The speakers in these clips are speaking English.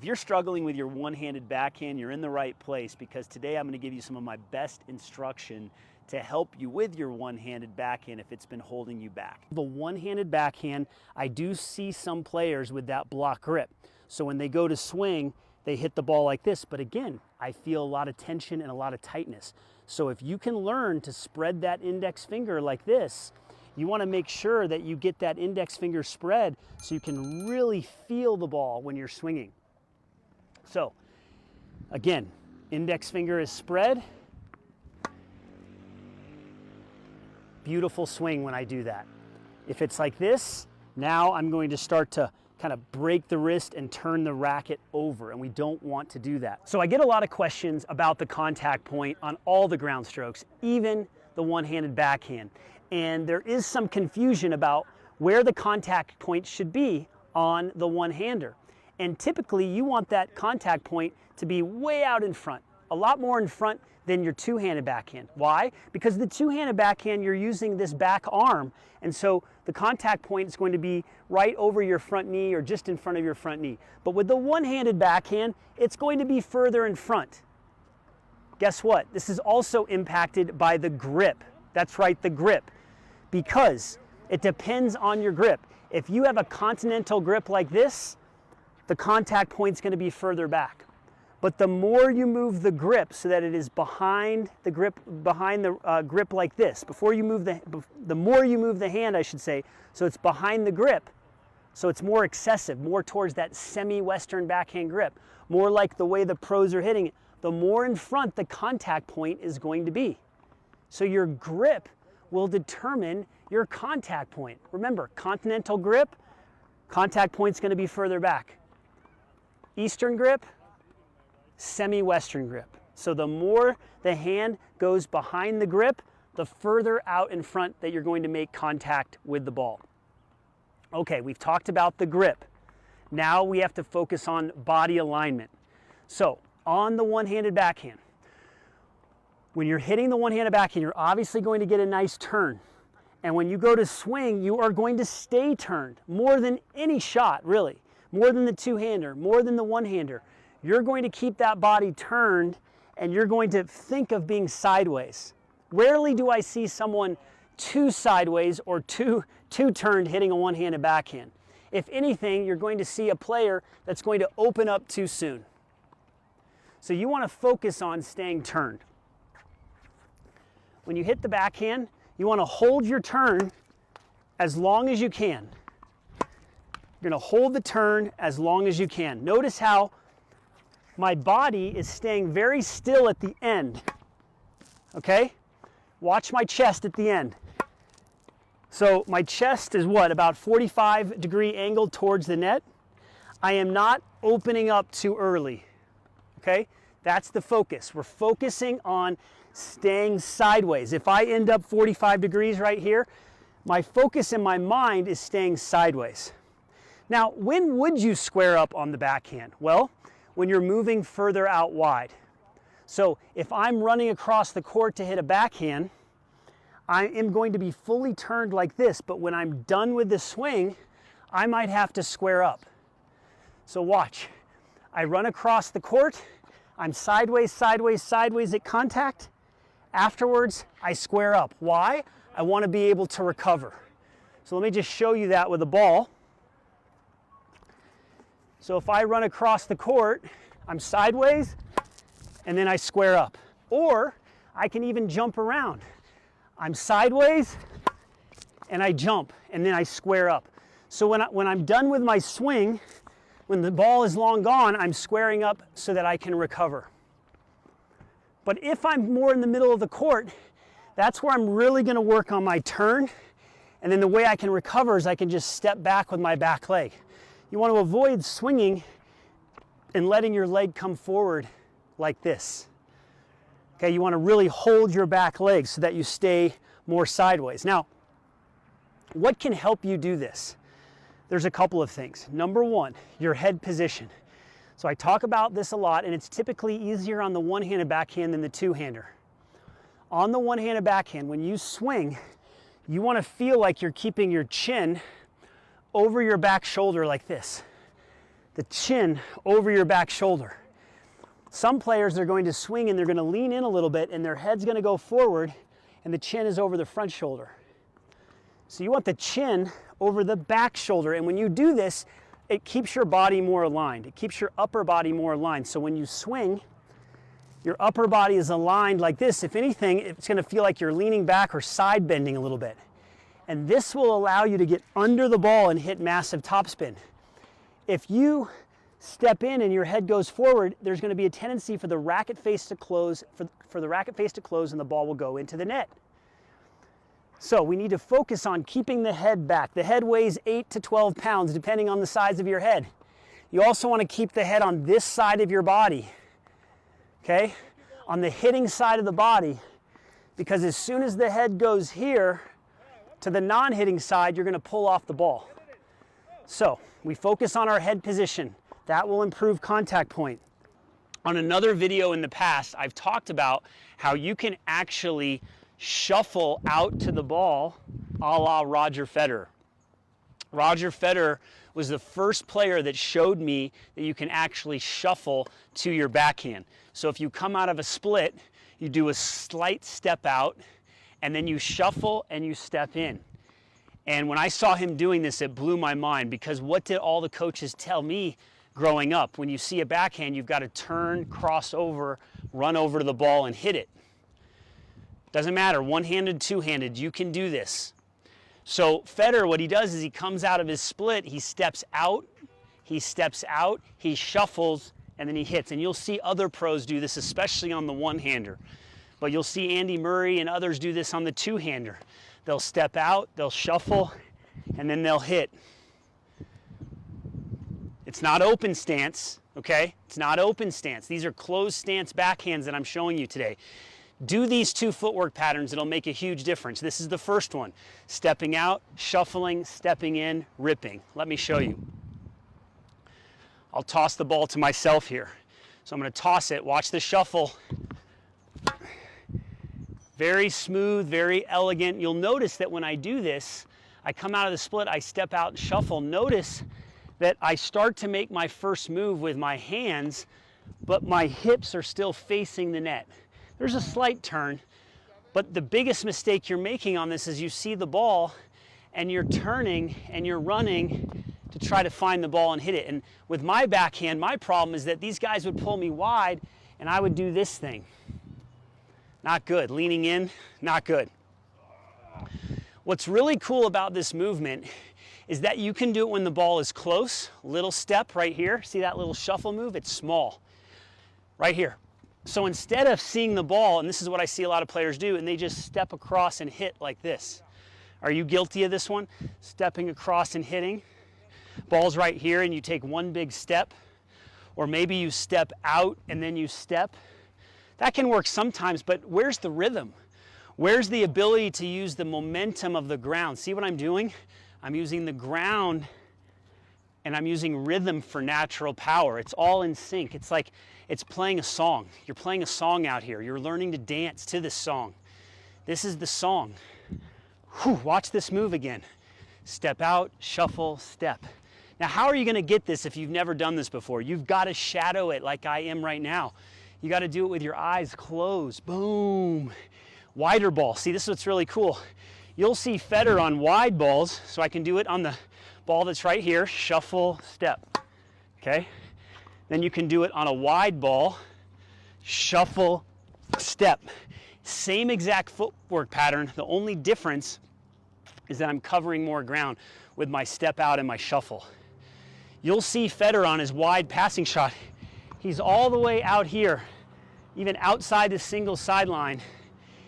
If you're struggling with your one-handed backhand, you're in the right place, because today I'm going to give you some of my best instruction to help you with your one-handed backhand if it's been holding you back. The one-handed backhand, I do see some players with that block grip. So when they go to swing, they hit the ball like this. But again, I feel a lot of tension and a lot of tightness. So if you can learn to spread that index finger like this, you want to make sure that you get that index finger spread so you can really feel the ball when you're swinging. So again, index finger is spread. Beautiful swing when I do that. If it's like this, now I'm going to start to kind of break the wrist and turn the racket over, and we don't want to do that. So I get a lot of questions about the contact point on all the ground strokes, even the one-handed backhand. And there is some confusion about where the contact point should be on the one-hander. And typically you want that contact point to be way out in front, a lot more in front than your two-handed backhand. Why? Because the two-handed backhand, you're using this back arm, and so the contact point is going to be right over your front knee or just in front of your front knee. But with the one-handed backhand, it's going to be further in front. Guess what? This is also impacted by the grip. That's right, the grip. Because it depends on your grip. If you have a continental grip like this, the contact point's going to be further back. But the more you move the grip so that it is behind the grip, grip like this, the more you move the hand, I should say, so it's behind the grip, so it's more excessive, more towards that semi-Western backhand grip, more like the way the pros are hitting it, the more in front the contact point is going to be. So your grip will determine your contact point. Remember, continental grip, contact point's going to be further back. Eastern grip, semi-Western grip. So the more the hand goes behind the grip, the further out in front that you're going to make contact with the ball. Okay, we've talked about the grip. Now we have to focus on body alignment. So on the one-handed backhand, when you're hitting the one-handed backhand, you're obviously going to get a nice turn. And when you go to swing, you are going to stay turned more than any shot, really. More than the two-hander, more than the one-hander. You're going to keep that body turned, and you're going to think of being sideways. Rarely do I see someone too sideways or too turned hitting a one-handed backhand. If anything, you're going to see a player that's going to open up too soon. So you want to focus on staying turned. When you hit the backhand, you want to hold your turn as long as you can. You're going to hold the turn as long as you can. Notice how my body is staying very still at the end. Okay? Watch my chest at the end. So my chest is what? About 45-degree angle towards the net. I am not opening up too early. Okay? That's the focus. We're focusing on staying sideways. If I end up 45 degrees right here, my focus in my mind is staying sideways. Now, when would you square up on the backhand? Well, when you're moving further out wide. So if I'm running across the court to hit a backhand, I am going to be fully turned like this, but when I'm done with the swing, I might have to square up. So watch. I run across the court, I'm sideways, sideways, sideways at contact. Afterwards, I square up. Why? I want to be able to recover. So let me just show you that with a ball. So if I run across the court, I'm sideways, and then I square up. Or I can even jump around. I'm sideways, and I jump, and then I square up. So when I'm done with my swing, when the ball is long gone, I'm squaring up so that I can recover. But if I'm more in the middle of the court, that's where I'm really going to work on my turn. And then the way I can recover is I can just step back with my back leg. You want to avoid swinging and letting your leg come forward like this. Okay, you want to really hold your back leg so that you stay more sideways. Now, what can help you do this? There's a couple of things. Number one, your head position. So I talk about this a lot, and it's typically easier on the one-handed backhand than the two-hander. On the one-handed backhand, when you swing, you want to feel like you're keeping your chin over your back shoulder like this. the chin over your back shoulder. Some players are going to swing and they're going to lean in a little bit and their head's going to go forward and the chin is over the front shoulder. So you want the chin over the back shoulder, and when you do this, it keeps your body more aligned. It keeps your upper body more aligned. So when you swing, your upper body is aligned like this. If anything, it's going to feel like you're leaning back or side bending a little bit. And this will allow you to get under the ball and hit massive topspin. If you step in and your head goes forward, there's going to be a tendency for the racket face to close, for the racket face to close, and the ball will go into the net. So we need to focus on keeping the head back. The head weighs 8 to 12 pounds, depending on the size of your head. You also want to keep the head on this side of your body, okay? On the hitting side of the body, because as soon as the head goes here to the non-hitting side, you're going to pull off the ball. So we focus on our head position. That will improve contact point. On another video in the past, I've talked about how you can actually shuffle out to the ball a la Roger Federer. Roger Federer was the first player that showed me that you can actually shuffle to your backhand. So if you come out of a split, you do a slight step out and then you shuffle and you step in. And when I saw him doing this, it blew my mind, because what did all the coaches tell me growing up? When you see a backhand, you've got to turn, cross over, run over to the ball and hit it. Doesn't matter, one-handed, two-handed, you can do this. So Federer, what he does is he comes out of his split, he steps out, he shuffles, and then he hits. And you'll see other pros do this, especially on the one-hander. But you'll see Andy Murray and others do this on the two-hander. They'll step out, they'll shuffle, and then they'll hit. It's not open stance, okay? It's not open stance. These are closed stance backhands that I'm showing you today. Do these two footwork patterns, it'll make a huge difference. This is the first one. Stepping out, shuffling, stepping in, ripping. Let me show you. I'll toss the ball to myself here. So I'm going to toss it, watch the shuffle. Very smooth, very elegant. You'll notice that when I do this, I come out of the split, I step out and shuffle. Notice that I start to make my first move with my hands, but my hips are still facing the net. There's a slight turn, but the biggest mistake you're making on this is you see the ball and you're turning and you're running to try to find the ball and hit it. And with my backhand, my problem is that these guys would pull me wide and I would do this thing. Not good. Leaning in, not good. What's really cool about this movement is that you can do it when the ball is close. Little step right here. See that little shuffle move? It's small. Right here. So instead of seeing the ball, and this is what I see a lot of players do, and they just step across and hit like this. Are you guilty of this one? Stepping across and hitting. Ball's right here and you take one big step. Or maybe you step out and then you step. That can work sometimes, but where's the rhythm? Where's the ability to use the momentum of the ground? See what I'm doing? I'm using the ground and I'm using rhythm for natural power. It's all in sync. It's like it's playing a song. You're playing a song out here. You're learning to dance to this song. This is the song. Whew, watch this move again. Step out, shuffle, step. Now, how are you going to get this if you've never done this before? You've got to shadow it like I am right now. You got to do it with your eyes closed. Boom. Wider ball. See, this is what's really cool. You'll see Federer on wide balls, so I can do it on the ball that's right here. Shuffle, step. Okay? Then you can do it on a wide ball. Shuffle, step. Same exact footwork pattern. The only difference is that I'm covering more ground with my step out and my shuffle. You'll see Federer on his wide passing shot. He's all the way out here, even outside the single sideline,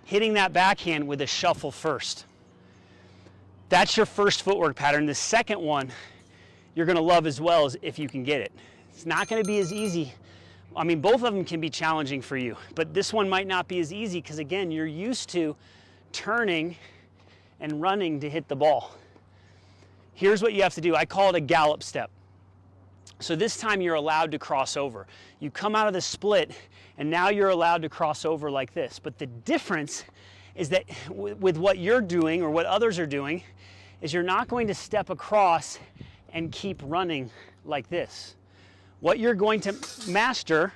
hitting that backhand with a shuffle first. That's your first footwork pattern. The second one you're going to love as well as if you can get it. It's not going to be as easy. I mean, both of them can be challenging for you, but this one might not be as easy because, again, you're used to turning and running to hit the ball. Here's what you have to do. I call it a gallop step. So this time you're allowed to cross over. You come out of the split and now you're allowed to cross over like this. But the difference is that with what you're doing or what others are doing is you're not going to step across and keep running like this. What you're going to master,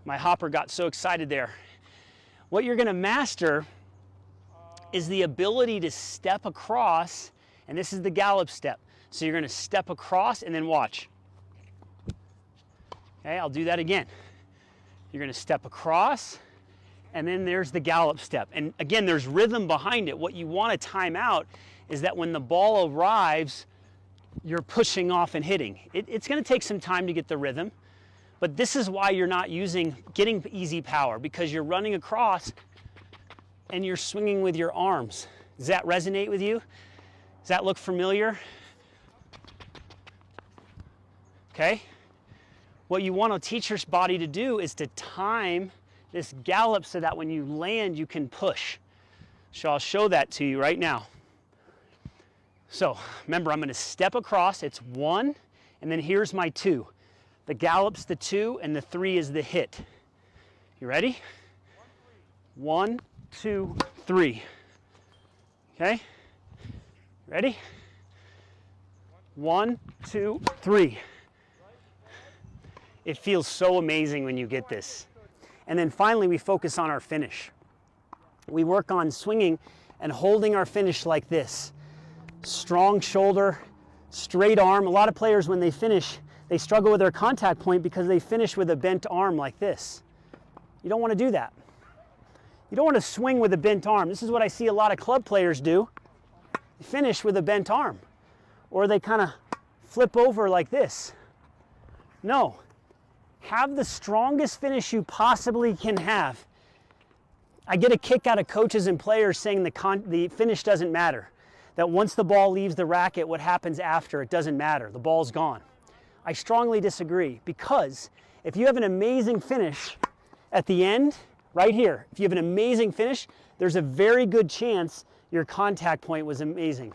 my hopper got so excited there. What you're going to master is the ability to step across, and this is the gallop step. So you're going to step across and then watch. Okay, I'll do that again. You're going to step across, and then there's the gallop step. And again, there's rhythm behind it. What you want to time out is that when the ball arrives, you're pushing off and hitting. It's going to take some time to get the rhythm, but this is why you're not getting easy power, because you're running across and you're swinging with your arms. Does that resonate with you? Does that look familiar? Okay. What you want to teach your body to do is to time this gallop so that when you land, you can push. So I'll show that to you right now. So remember, I'm going to step across. It's 1, and then here's my 2. The gallop's the 2, and the 3 is the hit. You ready? 1, 2, 3. Okay? Ready? 1, 2, 3. It feels so amazing when you get this. And then finally, we focus on our finish. We work on swinging and holding our finish like this. Strong shoulder, straight arm. A lot of players, when they finish, they struggle with their contact point because they finish with a bent arm like this. You don't want to do that. You don't want to swing with a bent arm. This is what I see a lot of club players do. They finish with a bent arm, or they kind of flip over like this. No. Have the strongest finish you possibly can have. I get a kick out of coaches and players saying the finish doesn't matter. That once the ball leaves the racket, what happens after, it doesn't matter. The ball's gone. I strongly disagree, because if you have an amazing finish at the end, right here, if you have an amazing finish, there's a very good chance your contact point was amazing.